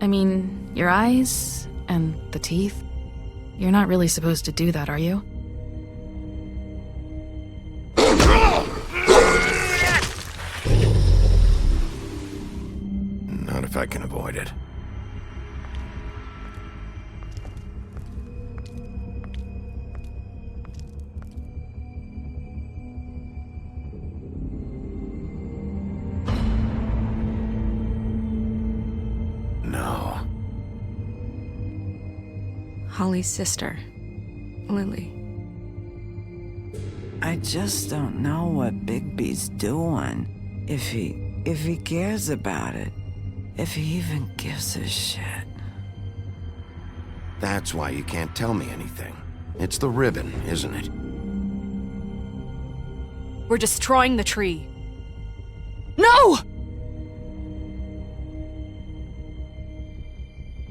I mean, your eyes and the teeth. You're not really supposed to do that, are you? Not if I can avoid it. No. Holly's sister, Lily. I just don't know what Bigby's doing. If he cares about it. If he even gives a shit. That's why you can't tell me anything. It's the ribbon, isn't it? We're destroying the tree. No!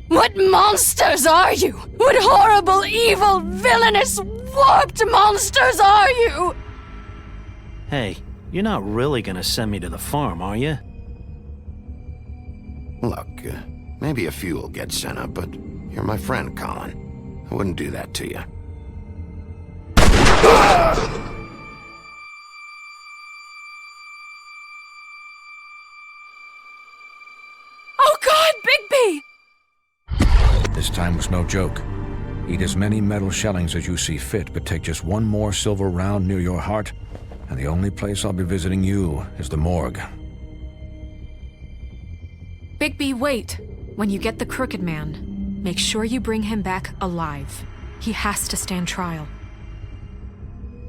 What monsters are you? What horrible, evil, villainous, warped monsters are you? Hey, you're not really gonna send me to the farm, are you? Look, maybe a few will get sent up, but you're my friend, Colin. I wouldn't do that to you. Oh God, Bigby! This time was no joke. Eat as many metal shellings as you see fit, but take just one more silver round near your heart, and the only place I'll be visiting you is the morgue. Bigby, wait. When you get the Crooked Man, make sure you bring him back alive. He has to stand trial.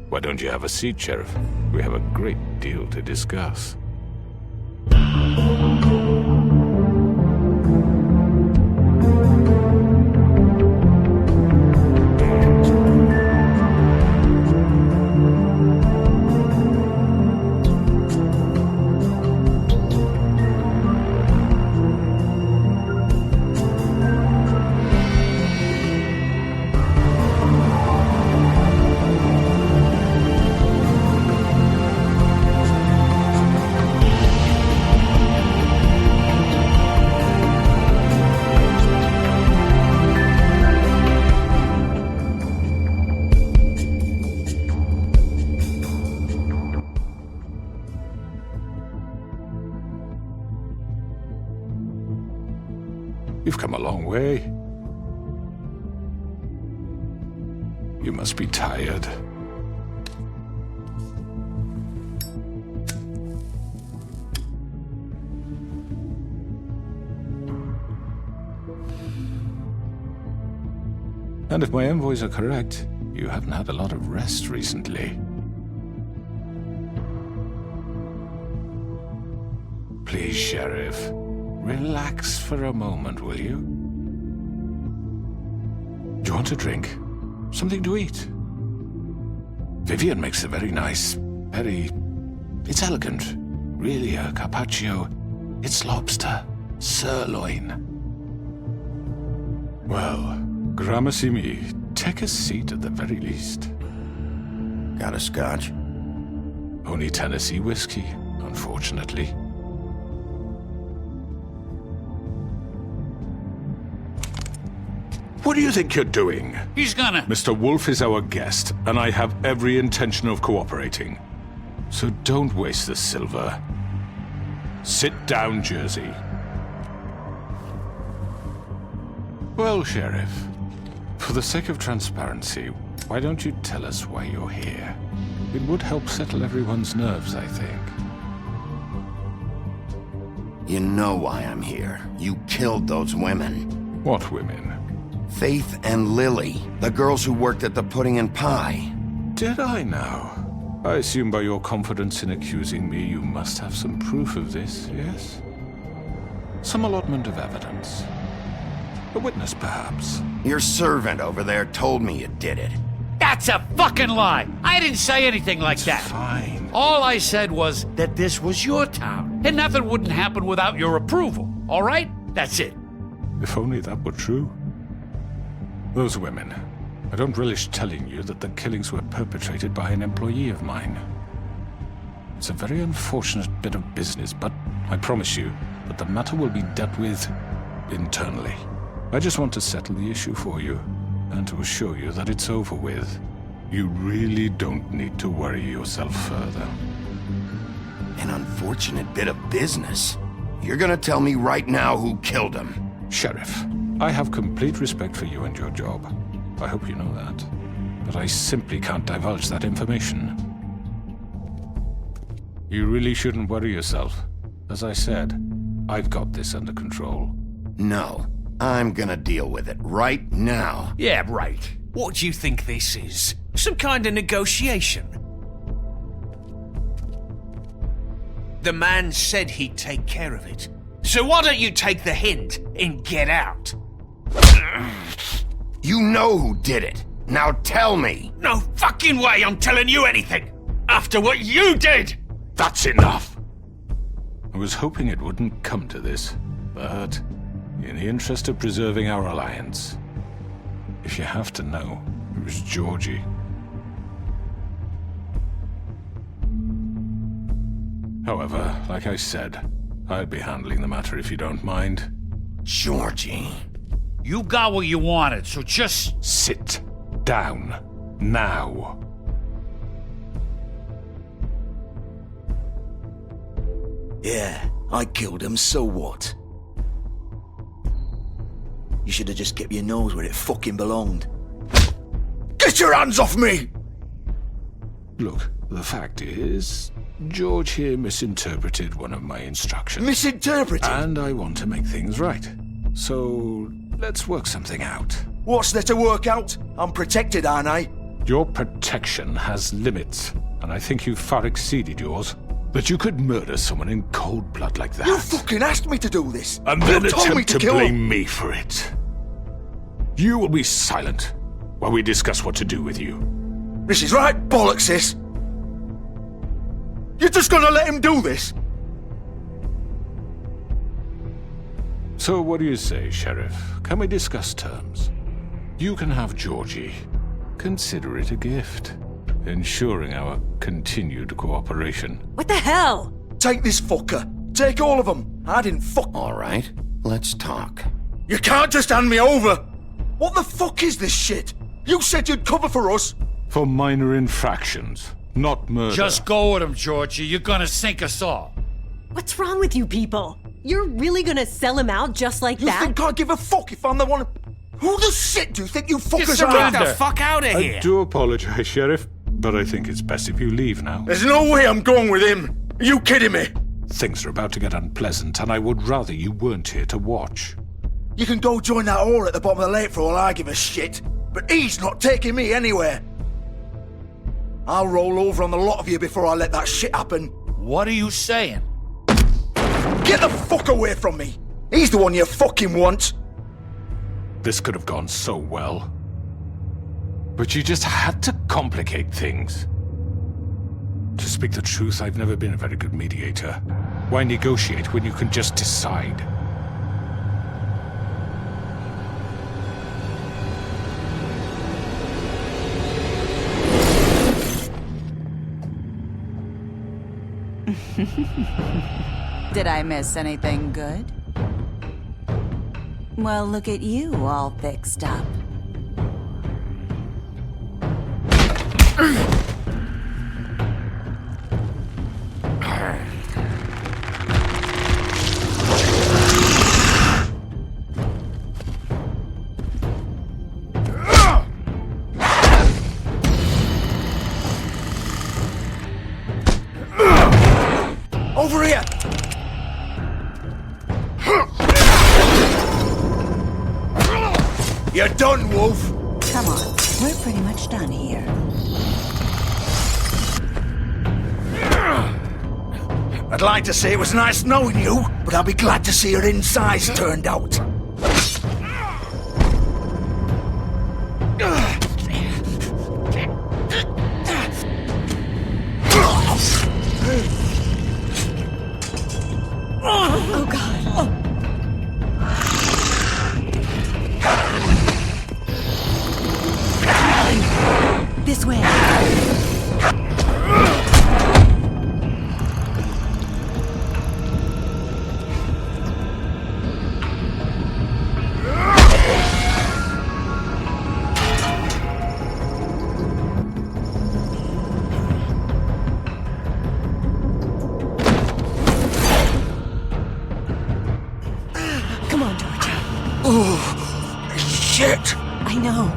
Why don't you have a seat, Sheriff? We have a great deal to discuss. You've come a long way. You must be tired. And if my envoys are correct, you haven't had a lot of rest recently. Please, Sheriff. Relax for a moment, will you? Do you want a drink? Something to eat? Vivian makes a very nice, it's elegant. Really a carpaccio. It's lobster. Sirloin. Well, gramercy me. Take a seat at the very least. Got a scotch? Only Tennessee whiskey, unfortunately. What do you think you're doing? He's gonna... Mr. Wolf is our guest, and I have every intention of cooperating. So don't waste the silver. Sit down, Jersey. Well, Sheriff, for the sake of transparency, why don't you tell us why you're here? It would help settle everyone's nerves, I think. You know why I'm here. You killed those women. What women? Faith and Lily, the girls who worked at the Pudding and Pie. Did I now? I assume by your confidence in accusing me, you must have some proof of this, yes? Some allotment of evidence. A witness, perhaps. Your servant over there told me you did it. That's a fucking lie! I didn't say anything like that. Fine. All I said was that this was your town, and nothing wouldn't happen without your approval, all right? That's it. If only that were true. Those women. I don't relish telling you that the killings were perpetrated by an employee of mine. It's a very unfortunate bit of business, but I promise you that the matter will be dealt with internally. I just want to settle the issue for you, and to assure you that it's over with. You really don't need to worry yourself further. An unfortunate bit of business. You're gonna tell me right now who killed him? Sheriff, I have complete respect for you and your job. I hope you know that. But I simply can't divulge that information. You really shouldn't worry yourself. As I said, I've got this under control. No, I'm gonna deal with it right now. Yeah, right. What do you think this is? Some kind of negotiation? The man said he'd take care of it. So why don't you take the hint and get out? You know who did it. Now tell me. No fucking way I'm telling you anything! After what you did! That's enough! I was hoping it wouldn't come to this, but in the interest of preserving our alliance, if you have to know, it was Georgie. However, like I said, I'll be handling the matter if you don't mind. Georgie. You got what you wanted, so just... Sit down. Now. Yeah, I killed him, so what? You should have just kept your nose where it fucking belonged. Get your hands off me! Look, the fact is, George here misinterpreted one of my instructions. Misinterpreted? And I want to make things right. So, let's work something out. What's there to work out? I'm protected, aren't I? Your protection has limits, and I think you've far exceeded yours. But you could murder someone in cold blood like that. You fucking asked me to do this! And then you told me attempt to kill blame him. me for it. You will be silent while we discuss what to do with you. This is right bollocks, sis. You're just gonna let him do this? So what do you say, Sheriff? Can we discuss terms? You can have Georgie. Consider it a gift, ensuring our continued cooperation. What the hell? Take this fucker. Take all of them. I didn't fuck... All right, let's talk. You can't just hand me over! What the fuck is this shit? You said you'd cover for us! For minor infractions, not murder. Just go with him, Georgie. You're gonna sink us all. What's wrong with you people? You're really gonna sell him out just like You that? think I give a fuck if I'm the one... Who the shit do you think you fuckers surrender. are? Get the fuck out of I here! do apologize, Sheriff, but I think it's best if you leave now. There's no way I'm going with him! Are you kidding me? Things are about to get unpleasant, and I would rather you weren't here to watch. You can go join that whore at the bottom of the lake for all I give a shit, but he's not taking me anywhere. I'll roll over on the lot of you before I let that shit happen. What are you saying? Get the fuck away from me! He's the one you fucking want! This could have gone so well. But you just had to complicate things. To speak the truth, I've never been a very good mediator. Why negotiate when you can just decide? Did I miss anything good? Well, look at you, all fixed up. Over here! You're done, Wolf! Come on, we're pretty much done here. I'd like to say it was nice knowing you, but I'll be glad to see your insides turned out. Oh god. This way. Oh, shit! I know.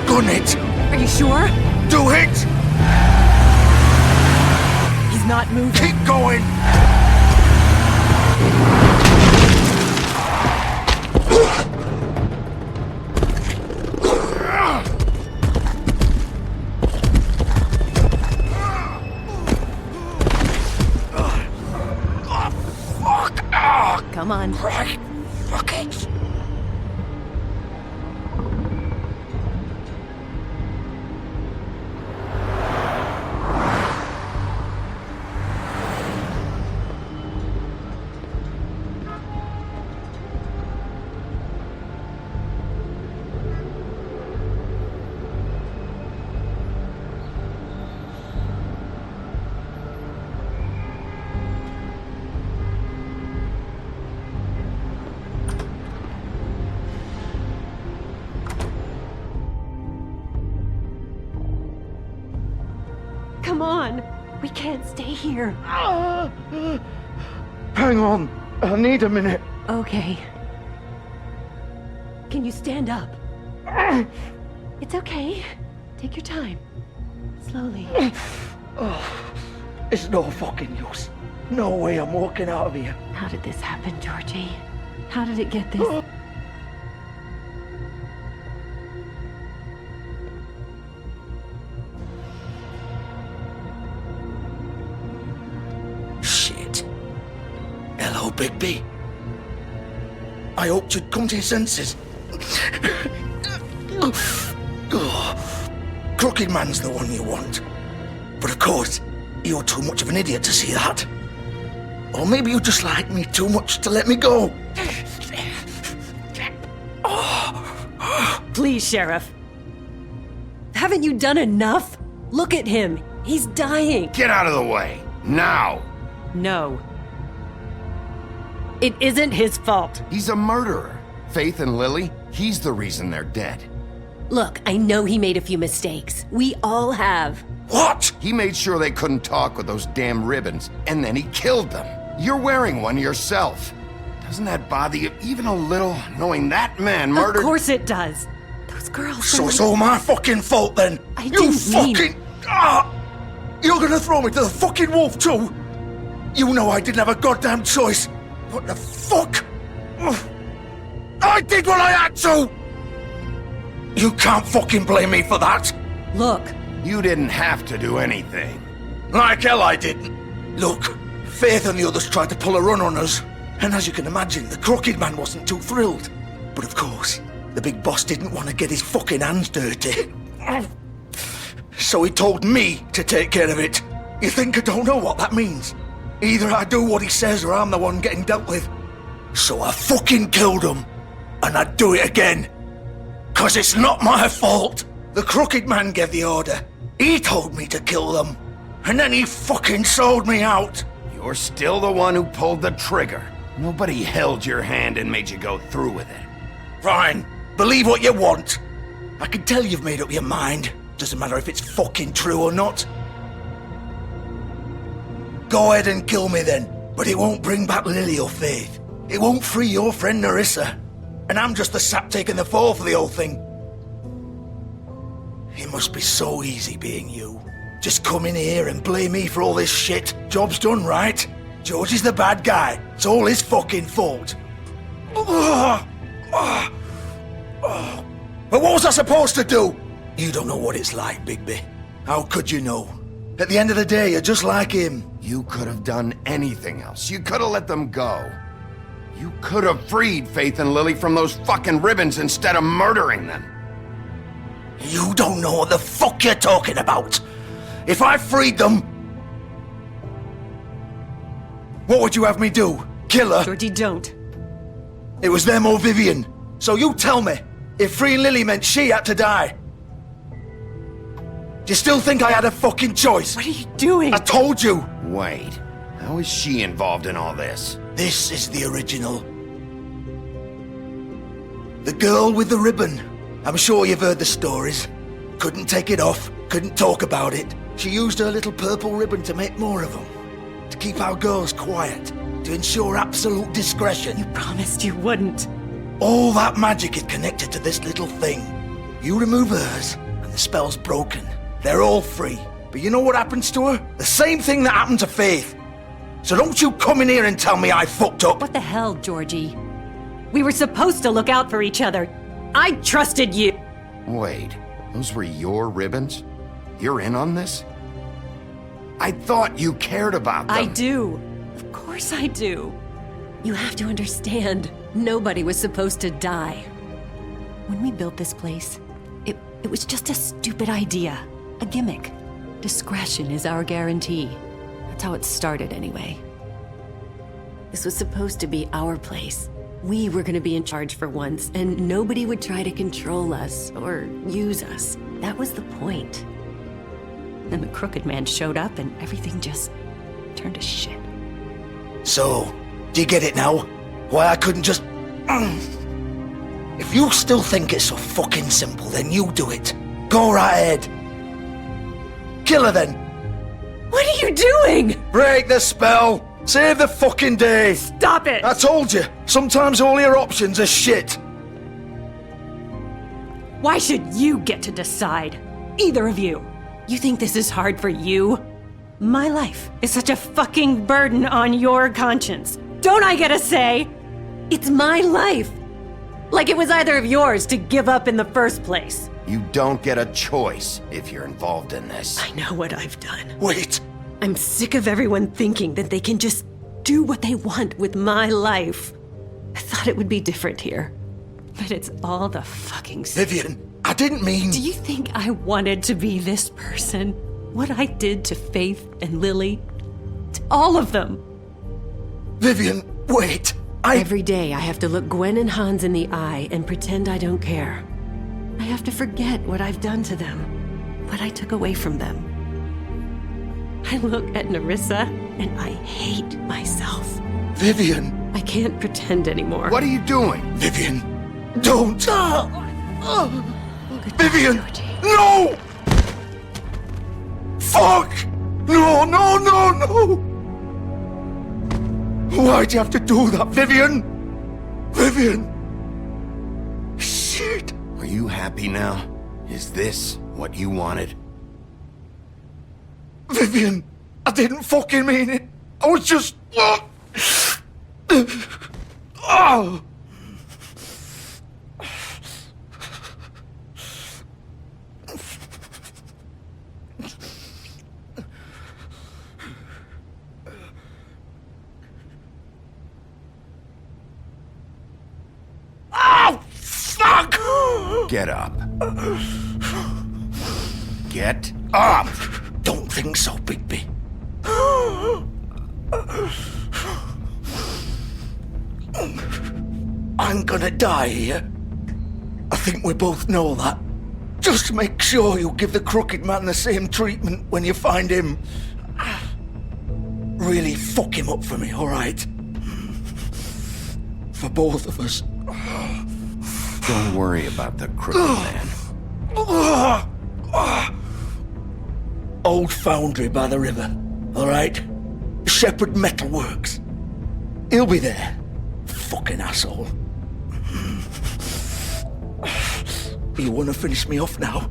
Gun it! Are you sure? Do it! He's not moving. Keep going! Come on. Right. Fuck it. Come on. We can't stay here. Hang on. I need a minute. Okay. Can you stand up? It's okay. Take your time. Slowly. It's no fucking use. No way I'm walking out of here. How did this happen, Georgie? How did it get this? Shit. Hello, Bigby. I hoped you'd come to your senses. Crooked Man's the one you want. But of course, you're too much of an idiot to see that. Or maybe you just like me too much to let me go. Please, Sheriff. Haven't you done enough? Look at him. He's dying. Get out of the way. Now. No. It isn't his fault. He's a murderer. Faith and Lily, he's the reason they're dead. Look, I know he made a few mistakes. We all have. What? He made sure they couldn't talk with those damn ribbons, and then he killed them. You're wearing one yourself. Doesn't that bother you even a little, knowing that man murdered— Of course it does. Those girls— So it's all my fucking fault then. I You didn't mean— fucking— You're gonna throw me to the fucking wolf too? You know I didn't have a goddamn choice. What the fuck? I did what I had to! You can't fucking blame me for that. Look. You didn't have to do anything. Like hell I didn't. Look, Faith and the others tried to pull a run on us. And as you can imagine, the Crooked Man wasn't too thrilled. But of course, the big boss didn't want to get his fucking hands dirty. So he told me to take care of it. You think I don't know what that means? Either I do what he says or I'm the one getting dealt with. So I fucking killed him. And I'd do it again. 'Cause it's not my fault. The Crooked Man gave the order. He told me to kill them. And then he fucking sold me out. You're still the one who pulled the trigger. Nobody held your hand and made you go through with it. Fine. Believe what you want. I can tell you've made up your mind. Doesn't matter if it's fucking true or not. Go ahead and kill me then. But it won't bring back Lily or Faith. It won't free your friend Nerissa. And I'm just the sap taking the fall for the whole thing. It must be so easy being you. Just come in here and blame me for all this shit. Job's done, right? George is the bad guy. It's all his fucking fault. But what was I supposed to do? You don't know what it's like, Bigby. How could you know? At the end of the day, you're just like him. You could have done anything else. You could have let them go. You could have freed Faith and Lily from those fucking ribbons instead of murdering them. You don't know what the fuck you're talking about. If I freed them... What would you have me do? Kill her? Georgie, don't. It was them or Vivian. So you tell me, if freeing Lily meant she had to die. Do you still think I had a fucking choice? What are you doing? I told you. Wait, how is she involved in all this? This is the original. The girl with the ribbon. I'm sure you've heard the stories. Couldn't take it off, couldn't talk about it. She used her little purple ribbon to make more of them. To keep our girls quiet. To ensure absolute discretion. You promised you wouldn't. All that magic is connected to this little thing. You remove hers, and the spell's broken. They're all free. But you know what happens to her? The same thing that happened to Faith. So don't you come in here and tell me I fucked up. What the hell, Georgie? We were supposed to look out for each other. I trusted you. Wait, those were your ribbons? You're in on this? I thought you cared about them. I do. Of course I do. You have to understand, nobody was supposed to die. When we built this place, it was just a stupid idea. A gimmick. Discretion is our guarantee. That's how it started anyway. This was supposed to be our place. We were gonna be in charge for once, and nobody would try to control us or use us. That was the point. Then the Crooked Man showed up and everything just turned to shit. So, do you get it now? Why I couldn't just... If you still think it's so fucking simple, then you do it. Go right ahead. Kill her then. What are you doing? Break the spell. Save the fucking day. Stop it. I told you. Sometimes all your options are shit. Why should you get to decide? Either of you. You think this is hard for you? My life is such a fucking burden on your conscience. Don't I get a say? It's my life. Like it was either of yours to give up in the first place. You don't get a choice if you're involved in this. I know what I've done. Wait. I'm sick of everyone thinking that they can just do what they want with my life. I thought it would be different here. But it's all the fucking... Vivian, I didn't mean... Do you think I wanted to be this person? What I did to Faith and Lily? To all of them? Vivian, wait. Every day I have to look Gwen and Hans in the eye and pretend I don't care. I have to forget what I've done to them. What I took away from them. I look at Nerissa and I hate myself. Vivian. I can't pretend anymore. What are you doing? Vivian, don't. Vivian, Georgie. no! Fuck! No, no, no, no! Why'd you have to do that, Vivian? Vivian! Shit! Are you happy now? Is this what you wanted? Vivian, I didn't fucking mean it. I was just... Oh! Oh, fuck! Get up. Get up! Don't think so, Bigby. I'm gonna die here. I think we both know that. Just make sure you give the crooked man the same treatment when you find him. Really fuck him up for me, alright? For both of us. Don't worry about the crooked man. Old foundry by the river, alright? Shepherd Metalworks. He'll be there. Fucking asshole. You want to finish me off now?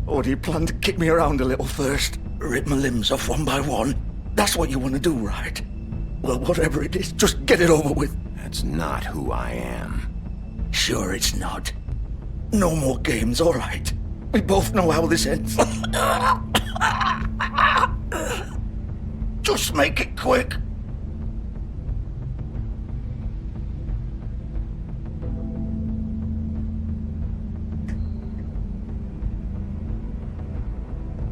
Or do you plan to kick me around a little first? Rip my limbs off one by one? That's what you want to do, right? Well, whatever it is, just get it over with. That's not who I am. Sure it's not. No more games, alright? We both know how this ends. Just make it quick.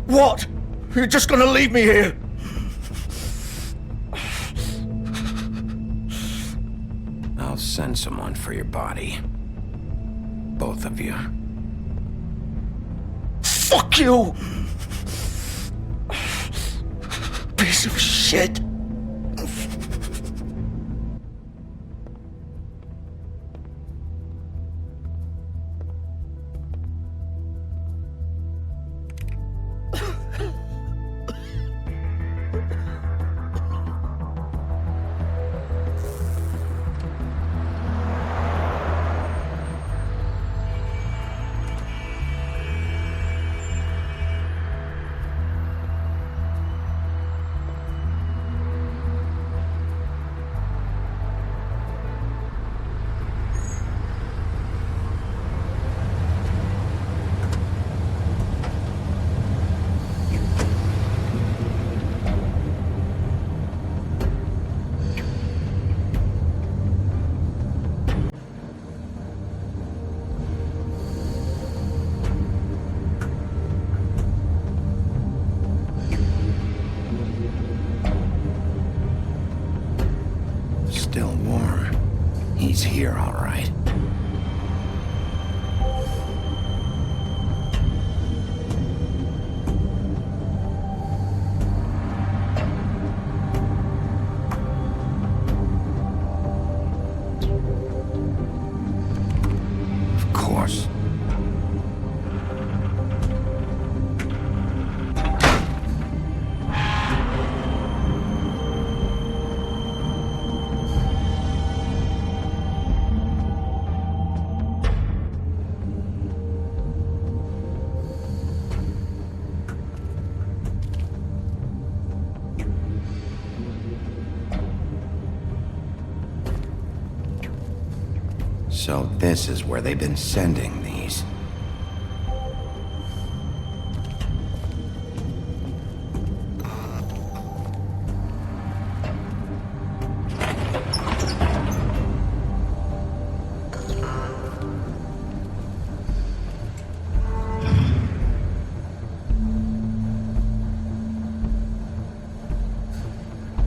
What? You're just gonna leave me here? I'll send someone for your body. Both of you. Fuck you! Piece of shit. Still warm. He's here, all right. Of course. So this is where they've been sending these.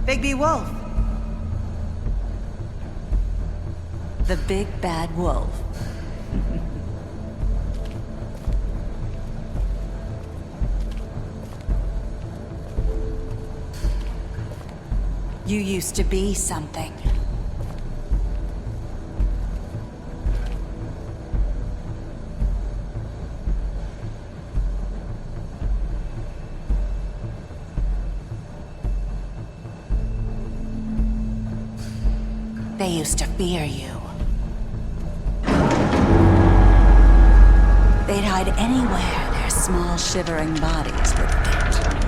Bigby Wolf. The big bad wolf. You used to be something. They used to fear you. They'd hide anywhere there's small shivering bodies that fit.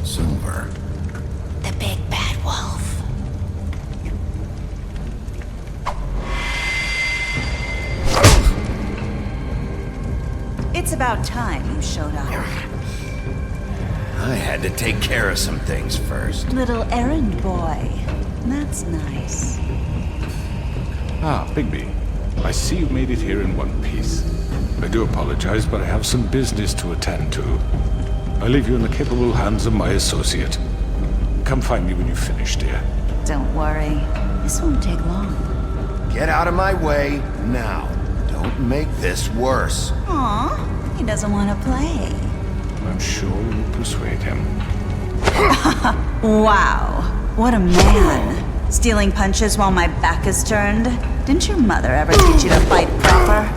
Silver. The big bad wolf. It's about time you showed up. I had to take care of some things first. Little errand boy. That's nice. Ah, Bigby. I see you made it here in one piece. I do apologize, but I have some business to attend to. I leave you in the capable hands of my associate. Come find me when you finish, dear. Don't worry. This won't take long. Get out of my way now. Don't make this worse. Aw, he doesn't want to play. I'm sure you'll persuade him. Wow, what a man. Stealing punches while my back is turned? Didn't your mother ever teach you to fight proper?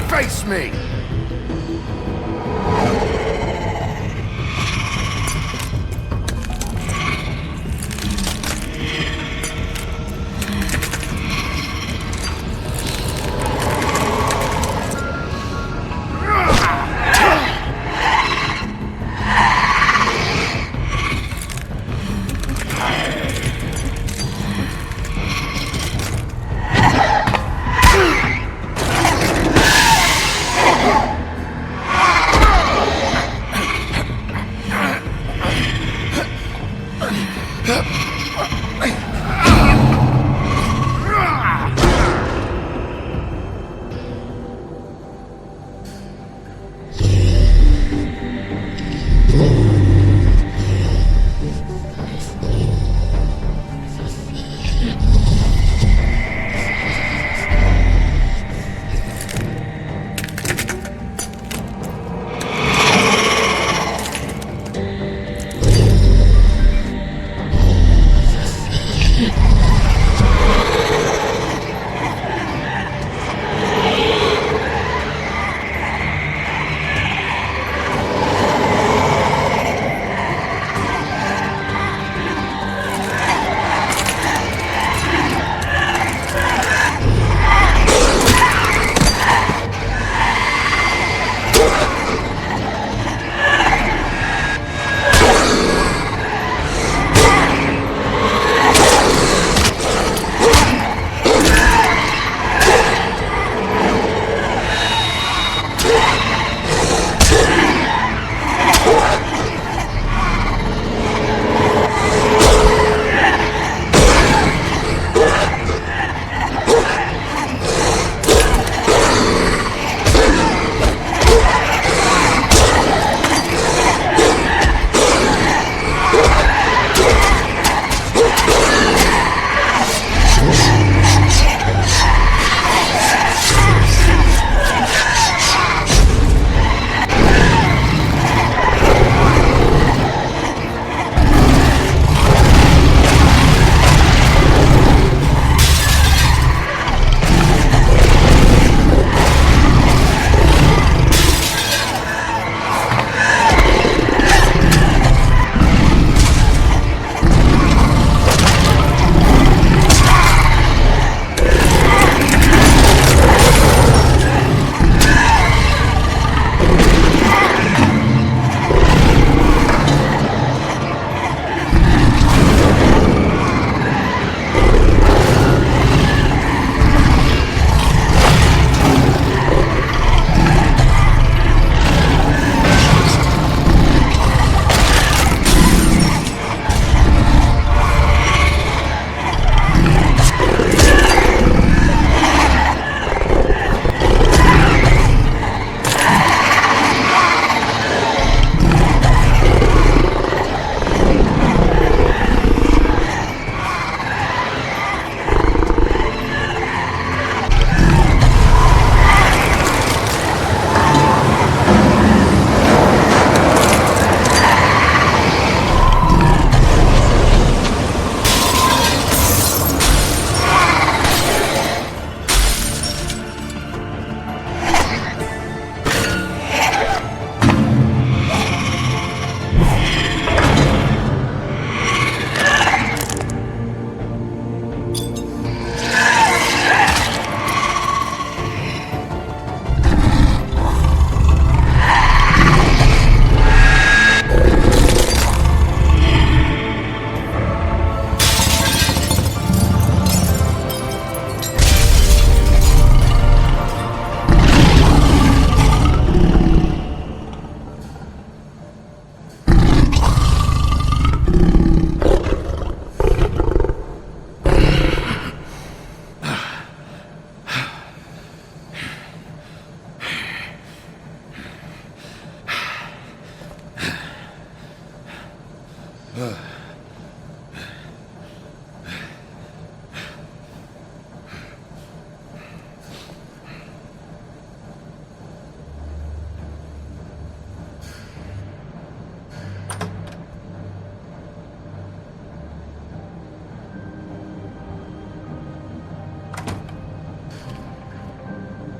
Face me!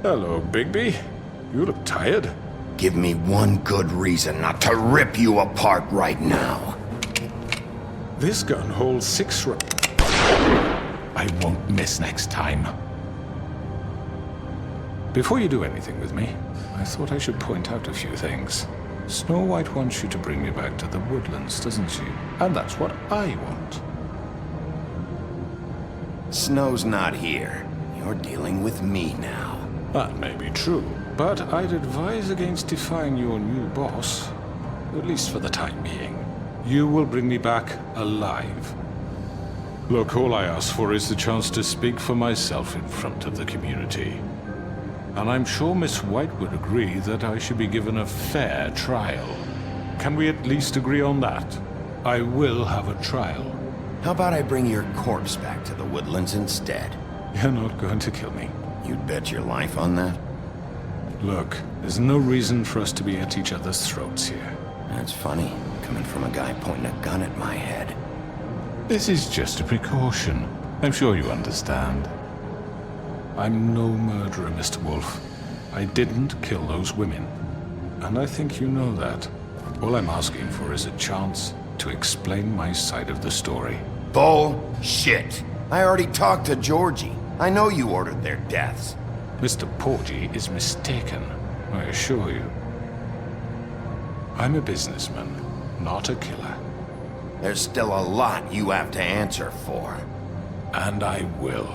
Hello, Bigby. You look tired. Give me one good reason not to rip you apart right now. This gun holds 6 I won't miss next time. Before you do anything with me, I thought I should point out a few things. Snow White wants you to bring me back to the woodlands, doesn't she? And that's what I want. Snow's not here. You're dealing with me now. That may be true, but I'd advise against defying your new boss, at least for the time being. You will bring me back alive. Look, all I ask for is the chance to speak for myself in front of the community. And I'm sure Miss White would agree that I should be given a fair trial. Can we at least agree on that? I will have a trial. How about I bring your corpse back to the woodlands instead? You're not going to kill me. You'd bet your life on that? Look, there's no reason for us to be at each other's throats here. That's funny, coming from a guy pointing a gun at my head. This is just a precaution. I'm sure you understand. I'm no murderer, Mr. Wolf. I didn't kill those women. And I think you know that. All I'm asking for is a chance to explain my side of the story. Bullshit! I already talked to Georgie. I know you ordered their deaths. Mr. Porgy is mistaken, I assure you. I'm a businessman, not a killer. There's still a lot you have to answer for. And I will,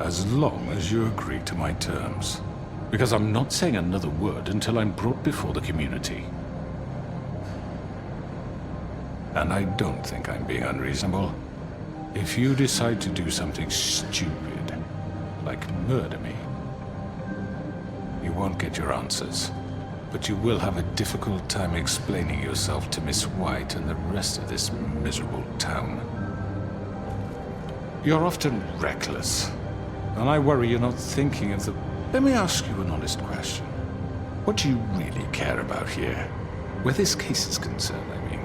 as long as you agree to my terms. Because I'm not saying another word until I'm brought before the community. And I don't think I'm being unreasonable. If you decide to do something stupid, like murder me, you won't get your answers. But you will have a difficult time explaining yourself to Miss White and the rest of this miserable town. You're often reckless, and I worry you're not thinking of the... Let me ask you an honest question. What do you really care about here? Where this case is concerned, I mean.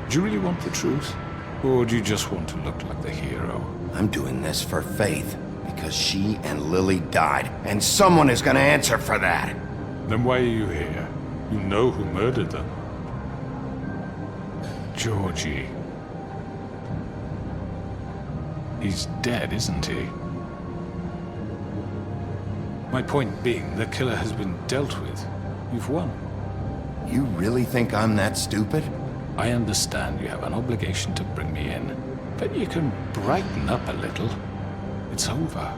Do you really want the truth? Or do you just want to look like the hero? I'm doing this for Faith, because she and Lily died, and someone is gonna answer for that. Then why are you here? You know who murdered them. Georgie. He's dead, isn't he? My point being, the killer has been dealt with. You've won. You really think I'm that stupid? I understand you have an obligation to bring me in, but you can brighten up a little. It's over.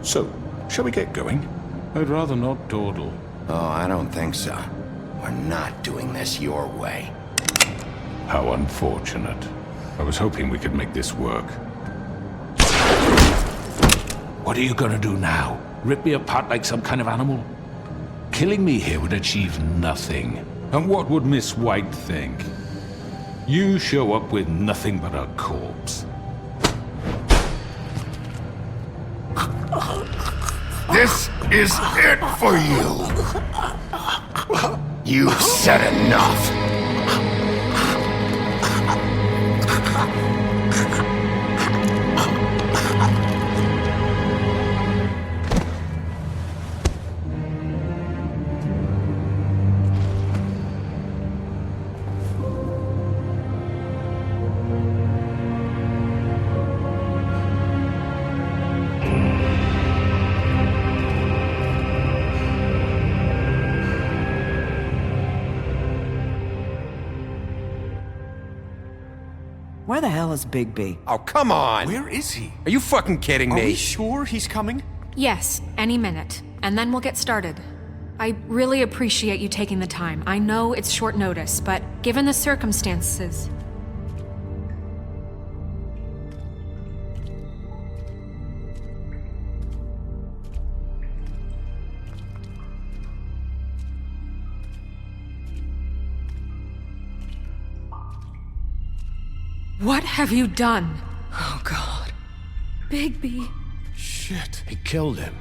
So, shall we get going? I'd rather not dawdle. Oh, I don't think so. We're not doing this your way. How unfortunate. I was hoping we could make this work. What are you gonna do now? Rip me apart like some kind of animal? Killing me here would achieve nothing. And what would Miss White think? You show up with nothing but a corpse. This is it for you. You've said enough. Where the hell is Bigby? Oh, come on! Where is he? Are you fucking kidding Are me? we sure he's coming? Yes, any minute. And then we'll get started. I really appreciate you taking the time. I know it's short notice, but given the circumstances... What have you done? Oh, God. Bigby. Shit. He killed him.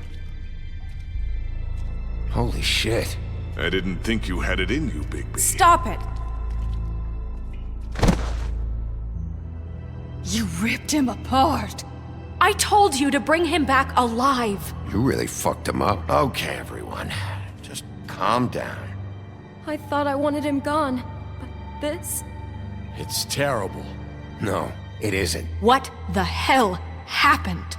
Holy shit. I didn't think you had it in you, Bigby. Stop it! You ripped him apart. I told you to bring him back alive. You really fucked him up. Okay, everyone. Just calm down. I thought I wanted him gone, but this... It's terrible. No, it isn't. What the hell happened?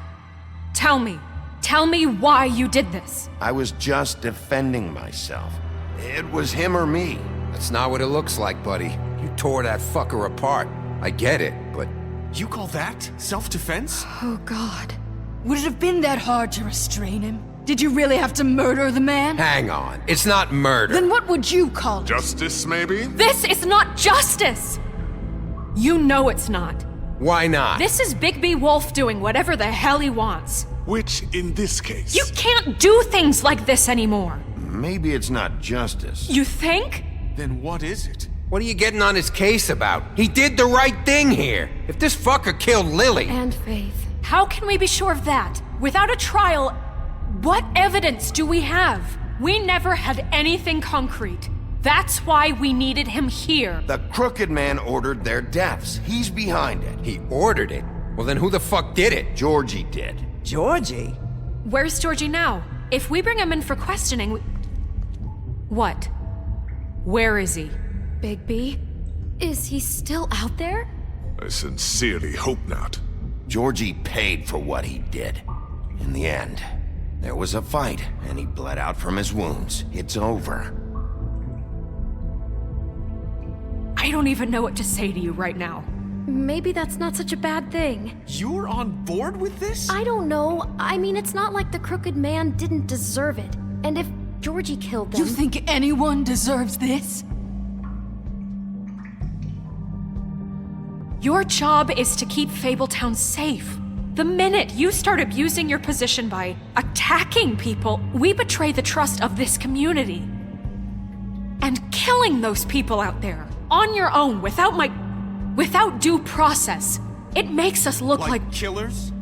Tell me. Tell me why you did this. I was just defending myself. It was him or me. That's not what it looks like, buddy. You tore that fucker apart. I get it, but... You call that self-defense? Oh, God. Would it have been that hard to restrain him? Did you really have to murder the man? Hang on. It's not murder. Then what would you call it? Justice, maybe? This is not justice! You know it's not. Why not? This is Bigby Wolf doing whatever the hell he wants. Which, in this case... You can't do things like this anymore. Maybe it's not justice. You think? Then what is it? What are you getting on his case about? He did the right thing here. If this fucker killed Lily... And Faith. How can we be sure of that? Without a trial, what evidence do we have? We never had anything concrete. That's why we needed him here. The Crooked Man ordered their deaths. He's behind it. He ordered it? Well, then who the fuck did it? Georgie did. Georgie? Where's Georgie now? If we bring him in for questioning, What? Where is he? Bigby? Is he still out there? I sincerely hope not. Georgie paid for what he did. In the end, there was a fight, and he bled out from his wounds. It's over. I don't even know what to say to you right now. Maybe that's not such a bad thing. You're on board with this? I don't know. I mean, it's not like the Crooked Man didn't deserve it. And if Georgie killed them... You think anyone deserves this? Your job is to keep Fabletown safe. The minute you start abusing your position by attacking people, we betray the trust of this community. And killing those people out there, on your own, without due process, it makes us look like killers?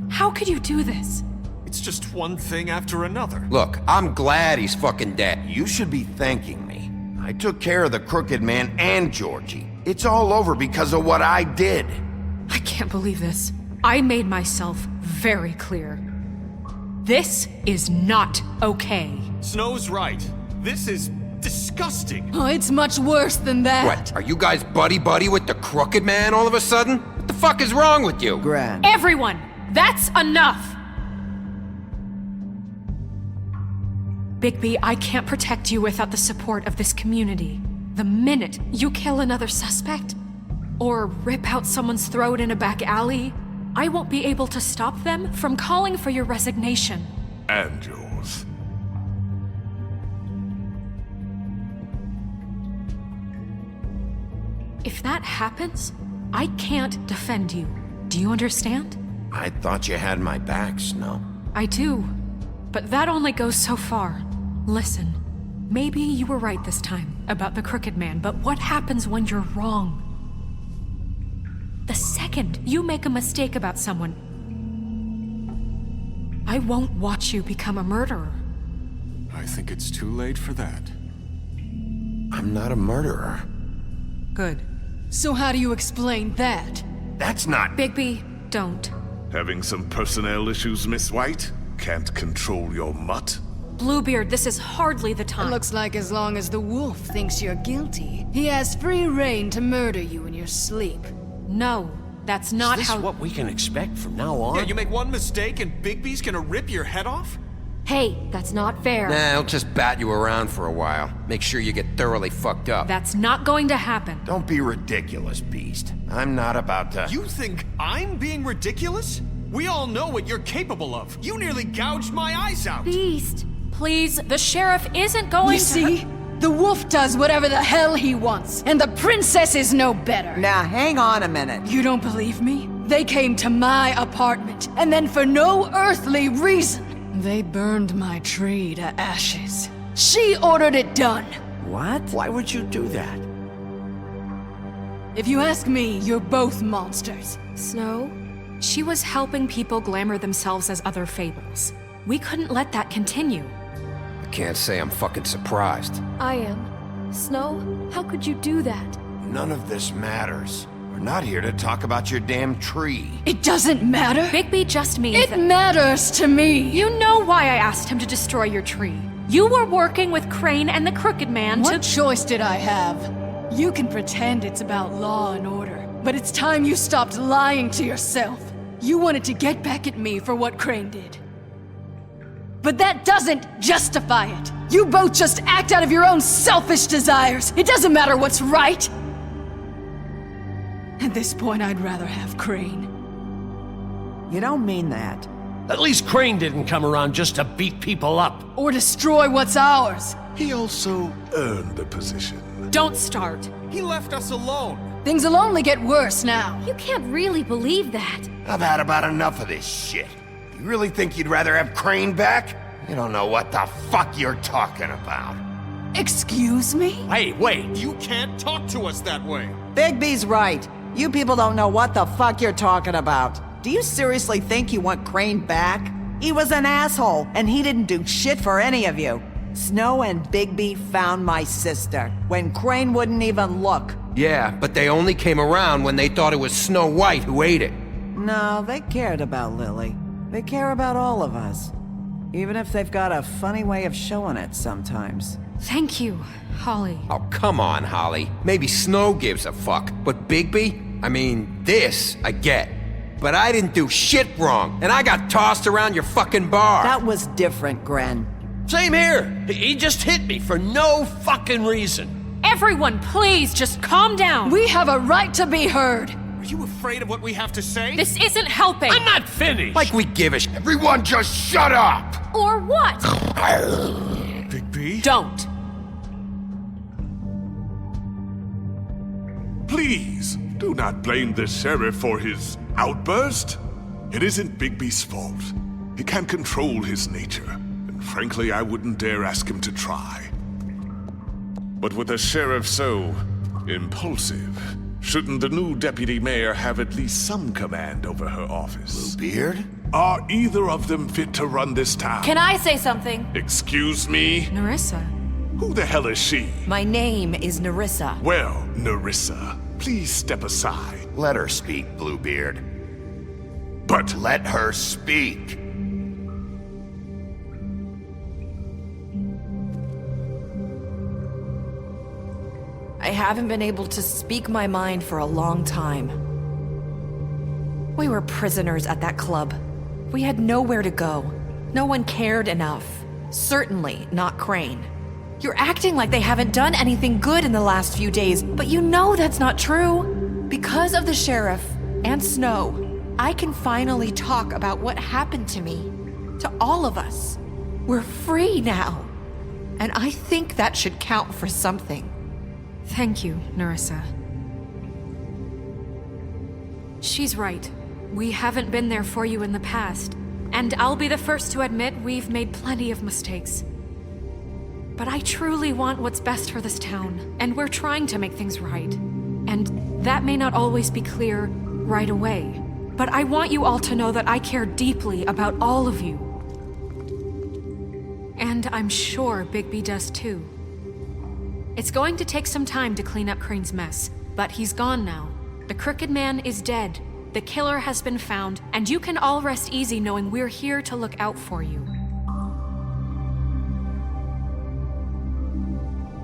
How could you do this? It's just one thing after another. Look, I'm glad he's fucking dead. You should be thanking me. I took care of the Crooked Man and Georgie. It's all over because of what I did. I can't believe this. I made myself very clear. This is not okay. Snow's right. This is disgusting. Oh, it's much worse than that. What, are you guys buddy-buddy with the Crooked Man all of a sudden? What the fuck is wrong with you? Gran. Everyone, that's enough! Bigby, I can't protect you without the support of this community. The minute you kill another suspect, or rip out someone's throat in a back alley, I won't be able to stop them from calling for your resignation. And yours. If that happens, I can't defend you. Do you understand? I thought you had my back, Snow. I do, but that only goes so far. Listen, maybe you were right this time about the Crooked Man, but what happens when you're wrong? The second you make a mistake about someone, I won't watch you become a murderer. I think it's too late for that. I'm not a murderer. Good. So how do you explain that? That's not... Bigby, don't. Having some personnel issues, Miss White? Can't control your mutt? Bluebeard, this is hardly the time. It looks like as long as the wolf thinks you're guilty, he has free reign to murder you in your sleep. No, that's not Is this how- what we can expect from now on? Yeah, you make one mistake and Bigby's gonna rip your head off? Hey, that's not fair. Nah, he'll just bat you around for a while. Make sure you get thoroughly fucked up. That's not going to happen. Don't be ridiculous, Beast. I'm not about to... You think I'm being ridiculous? We all know what you're capable of. You nearly gouged my eyes out. Beast. Please, the sheriff isn't going You see? The wolf does whatever the hell he wants, and the princess is no better. Now, hang on a minute. You don't believe me? They came to my apartment, and then for no earthly reason, they burned my tree to ashes. She ordered it done. What? Why would you do that? If you ask me, you're both monsters. Snow? She was helping people glamour themselves as other fables. We couldn't let that continue. I can't say I'm fucking surprised. I am. Snow, how could you do that? None of this matters. We're not here to talk about your damn tree. It doesn't matter. Bigby just means It matters to me. You know why I asked him to destroy your tree. You were working with Crane and the Crooked Man What choice did I have? You can pretend it's about law and order, but it's time you stopped lying to yourself. You wanted to get back at me for what Crane did. But that doesn't justify it. You both just act out of your own selfish desires. It doesn't matter what's right. At this point, I'd rather have Crane. You don't mean that. At least Crane didn't come around just to beat people up. Or destroy what's ours. He also earned the position. Don't start. He left us alone. Things will only get worse now. You can't really believe that. I've had about enough of this shit. You really think you'd rather have Crane back? You don't know what the fuck you're talking about. Excuse me? Hey, wait. You can't talk to us that way. Bigby's right. You people don't know what the fuck you're talking about. Do you seriously think you want Crane back? He was an asshole, and he didn't do shit for any of you. Snow and Bigby found my sister, when Crane wouldn't even look. Yeah, but they only came around when they thought it was Snow White who ate it. No, they cared about Lily. They care about all of us. Even if they've got a funny way of showing it sometimes. Thank you, Holly. Oh, come on, Holly. Maybe Snow gives a fuck, but Bigby? I mean, this I get. But I didn't do shit wrong, and I got tossed around your fucking bar. That was different, Gren. Same here. He just hit me for no fucking reason. Everyone, please, just calm down. We have a right to be heard. Are you afraid of what we have to say? This isn't helping. I'm not finished. Like we give a shit. Everyone just shut up! Or what? Bigby? Don't. Please, do not blame the sheriff for his outburst. It isn't Bigby's fault. He can't control his nature, and frankly, I wouldn't dare ask him to try. But with a sheriff so impulsive, shouldn't the new deputy mayor have at least some command over her office? Bluebeard? Are either of them fit to run this town? Can I say something? Excuse me? Nerissa. Who the hell is she? My name is Nerissa. Well, Nerissa, please step aside. Let her speak, Bluebeard. But let her speak. I haven't been able to speak my mind for a long time. We were prisoners at that club. We had nowhere to go. No one cared enough. Certainly not Crane. You're acting like they haven't done anything good in the last few days, but you know that's not true. Because of the sheriff and Snow, I can finally talk about what happened to me. To all of us. We're free now. And I think that should count for something. Thank you, Nerissa. She's right. We haven't been there for you in the past. And I'll be the first to admit we've made plenty of mistakes. But I truly want what's best for this town, and we're trying to make things right. And that may not always be clear right away. But I want you all to know that I care deeply about all of you. And I'm sure Bigby does too. It's going to take some time to clean up Crane's mess, but he's gone now. The Crooked Man is dead, the killer has been found, and you can all rest easy knowing we're here to look out for you.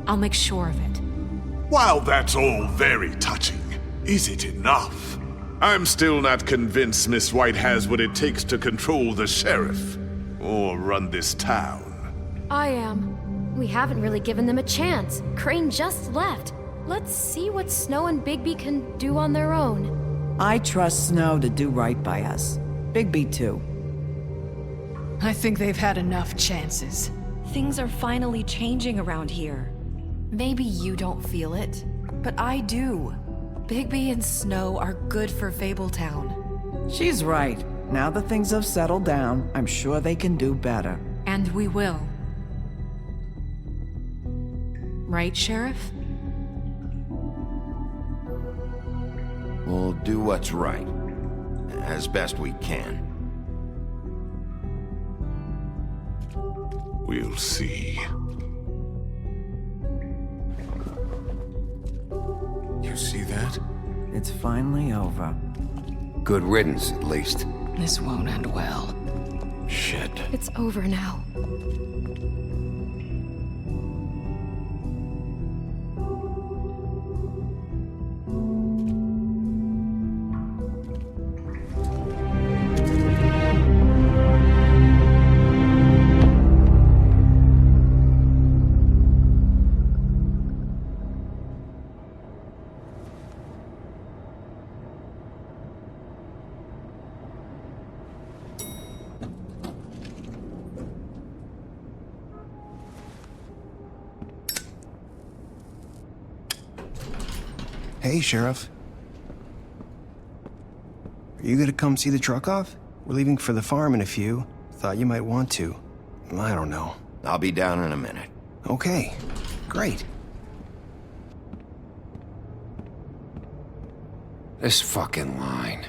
I'll make sure of it. While that's all very touching, is it enough? I'm still not convinced Miss White has what it takes to control the sheriff, or run this town. I am. We haven't really given them a chance. Crane just left. Let's see what Snow and Bigby can do on their own. I trust Snow to do right by us. Bigby too. I think they've had enough chances. Things are finally changing around here. Maybe you don't feel it, but I do. Bigby and Snow are good for Fabletown. She's right. Now that things have settled down, I'm sure they can do better. And we will. Right, Sheriff? We'll do what's right. As best we can. We'll see. You see that? It's finally over. Good riddance, at least. This won't end well. Shit. It's over now. Hey, Sheriff. Are you gonna come see the truck off? We're leaving for the farm in a few. Thought you might want to. I don't know. I'll be down in a minute. Okay, great. This fucking line.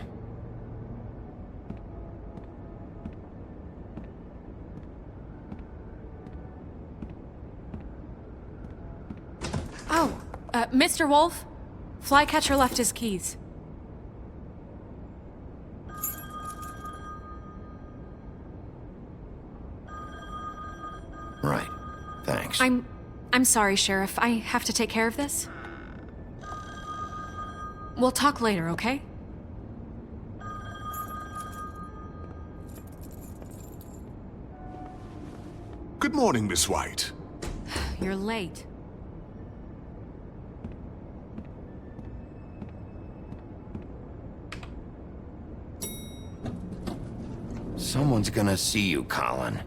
Oh, Mr. Wolf? Flycatcher left his keys. Right. Thanks. I'm sorry, Sheriff. I have to take care of this. We'll talk later, okay? Good morning, Miss White. You're late. Someone's gonna see you, Colin.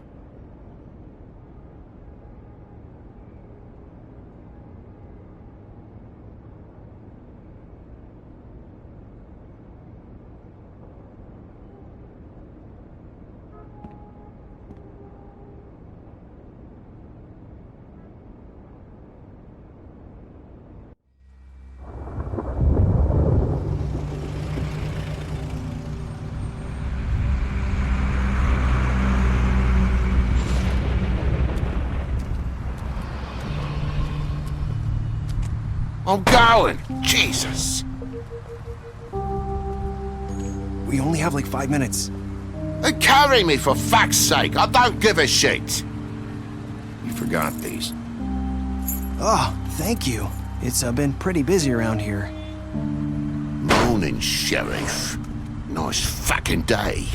I'm going! Jesus! We only have like 5 minutes. Carry me, for fuck's sake! I don't give a shit! You forgot these. Oh, thank you. It's been pretty busy around here. Morning, Sheriff. Nice fucking day.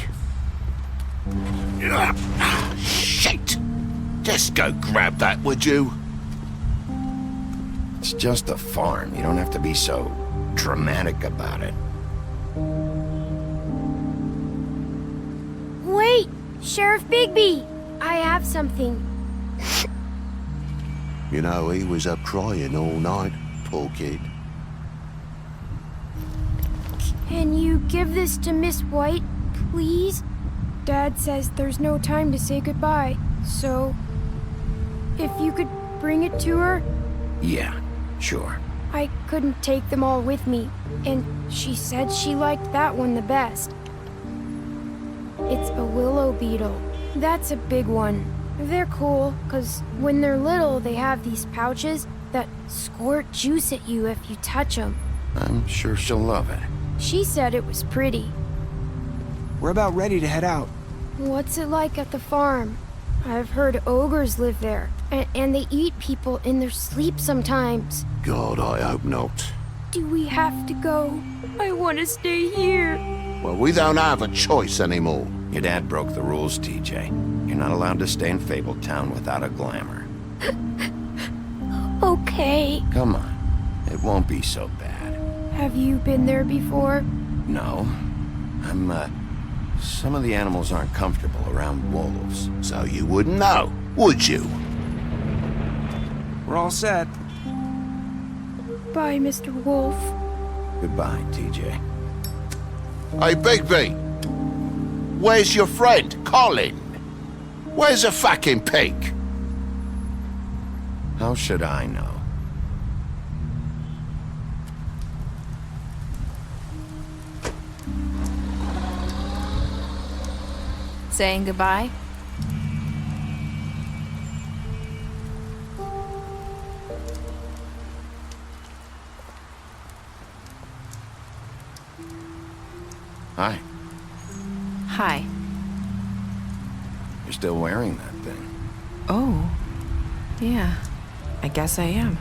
Shit! Just go grab that, would you? It's just a farm. You don't have to be so dramatic about it. Wait! Sheriff Bigby! I have something. You know, he was up crying all night, poor kid. Can you give this to Miss White, please? Dad says there's no time to say goodbye, so... if you could bring it to her? Yeah, sure. I couldn't take them all with me, and she said she liked that one the best. It's a willow beetle. That's a big one. They're cool, 'cause when they're little, they have these pouches that squirt juice at you if you touch them. I'm sure she'll love it. She said it was pretty. We're about ready to head out. What's it like at the farm? I've heard ogres live there, and they eat people in their sleep sometimes. God, I hope not. Do we have to go? I want to stay here. Well, we don't have a choice anymore. Your dad broke the rules, TJ. You're not allowed to stay in Fabletown without a glamour. Okay. Come on. It won't be so bad. Have you been there before? No. Some of the animals aren't comfortable around wolves. So you wouldn't know, would you? We're all set. Bye, Mr. Wolf. Goodbye, TJ. Hey, Bigby! Where's your friend, Colin? Where's the fucking pig? How should I know? Saying goodbye? Hi. Hi. You're still wearing that thing. Oh. Yeah. I guess I am.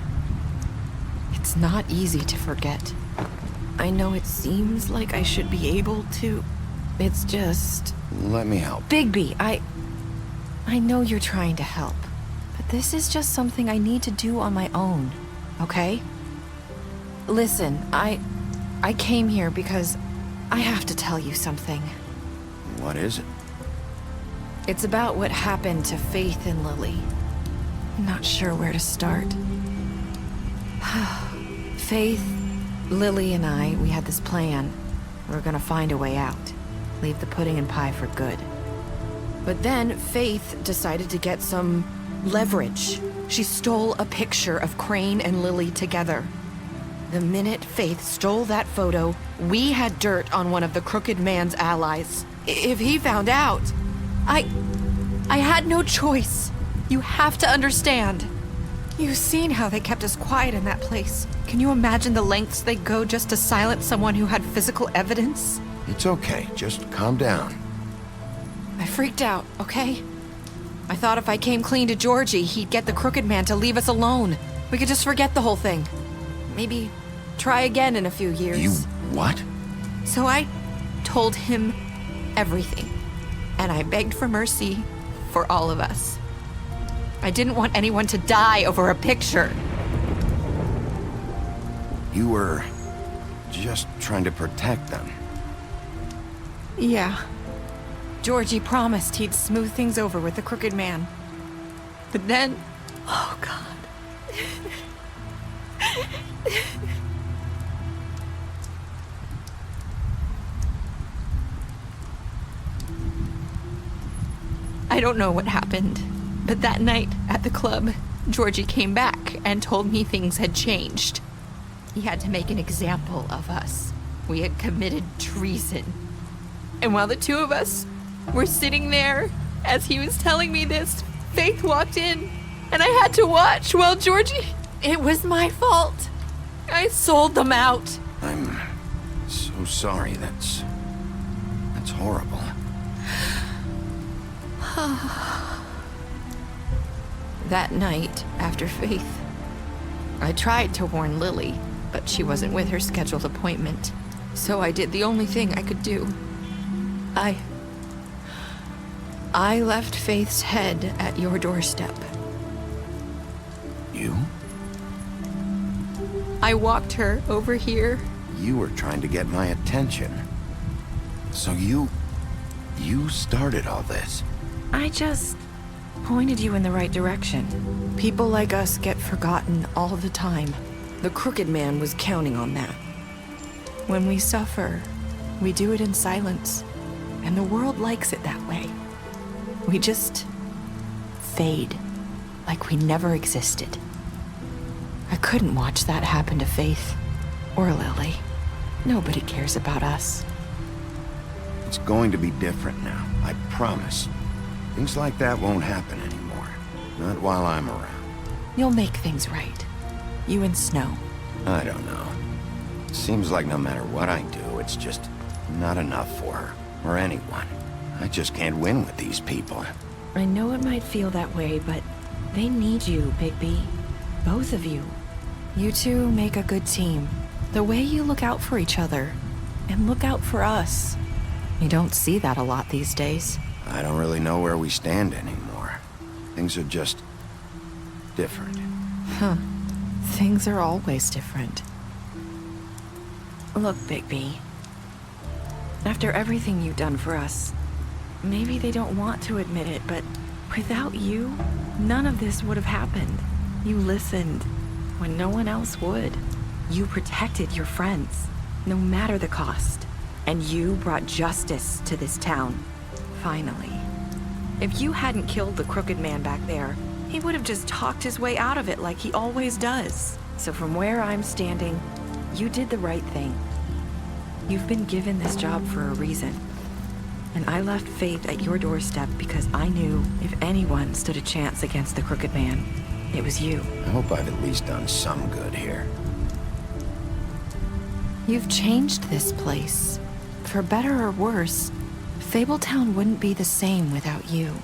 It's not easy to forget. I know it seems like I should be able to. It's just... Let me help. Bigby, I know you're trying to help. But this is just something I need to do on my own. Okay? Listen, I came here because I have to tell you something. What is it? It's about what happened to Faith and Lily. I'm not sure where to start. Faith, Lily, and I, we had this plan. We were gonna find a way out. Leave the pudding and pie for good. But then Faith decided to get some leverage. She stole a picture of Crane and Lily together. The minute Faith stole that photo, we had dirt on one of the Crooked Man's allies. If he found out, I had no choice. You have to understand. You've seen how they kept us quiet in that place. Can you imagine the lengths they'd go just to silence someone who had physical evidence? It's okay. Just calm down. I freaked out, okay? I thought if I came clean to Georgie, he'd get the Crooked Man to leave us alone. We could just forget the whole thing. Maybe try again in a few years. You what? So I told him everything. And I begged for mercy for all of us. I didn't want anyone to die over a picture. You were just trying to protect them. Yeah. Georgie promised he'd smooth things over with the Crooked Man. But then... Oh, God. I don't know what happened, but that night at the club, Georgie came back and told me things had changed. He had to make an example of us. We had committed treason. And while the two of us were sitting there, as he was telling me this, Faith walked in, and I had to watch while Georgie... It was my fault. I sold them out. I'm so sorry. That's horrible. That night, after Faith, I tried to warn Lily, but she wasn't with her scheduled appointment. So I did the only thing I could do. I left Faith's head at your doorstep. You? I walked her over here. You were trying to get my attention. So you started all this. I just pointed you in the right direction. People like us get forgotten all the time. The Crooked Man was counting on that. When we suffer, we do it in silence. And the world likes it that way. We just fade, like we never existed. I couldn't watch that happen to Faith or Lily. Nobody cares about us. It's going to be different now, I promise. Things like that won't happen anymore. Not while I'm around. You'll make things right. You and Snow. I don't know. It seems like no matter what I do, it's just not enough for her. Or anyone. I just can't win with these people. I know it might feel that way, but they need you, Bigby. Both of you. You two make a good team. The way you look out for each other, and look out for us. You don't see that a lot these days. I don't really know where we stand anymore. Things are just... different. Huh. Things are always different. Look, Bigby. After everything you've done for us, maybe they don't want to admit it, but without you, none of this would have happened. You listened when no one else would. You protected your friends, no matter the cost. And you brought justice to this town, finally. If you hadn't killed the Crooked Man back there, he would have just talked his way out of it like he always does. So from where I'm standing, you did the right thing. You've been given this job for a reason. And I left Faith at your doorstep because I knew if anyone stood a chance against the Crooked Man, it was you. I hope I've at least done some good here. You've changed this place. for better or worse, Fabletown wouldn't be the same without you.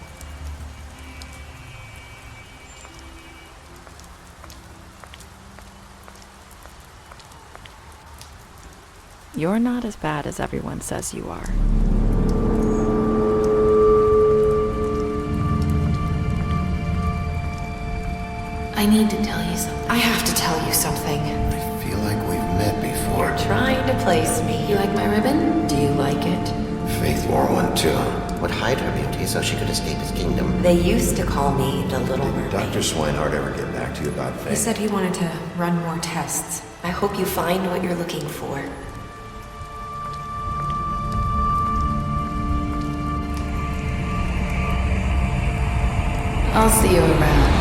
You're not as bad as everyone says you are. I need to tell you something. I have to tell you something. I feel like we've met before. You're trying to place me. You like my ribbon? Do you like it? Faith wore one too. Would hide her beauty so she could escape his kingdom. They used to call me the Little Mermaid. Dr. Swinehart ever get back to you about Faith? He said he wanted to run more tests. I hope you find what you're looking for. I'll see you around.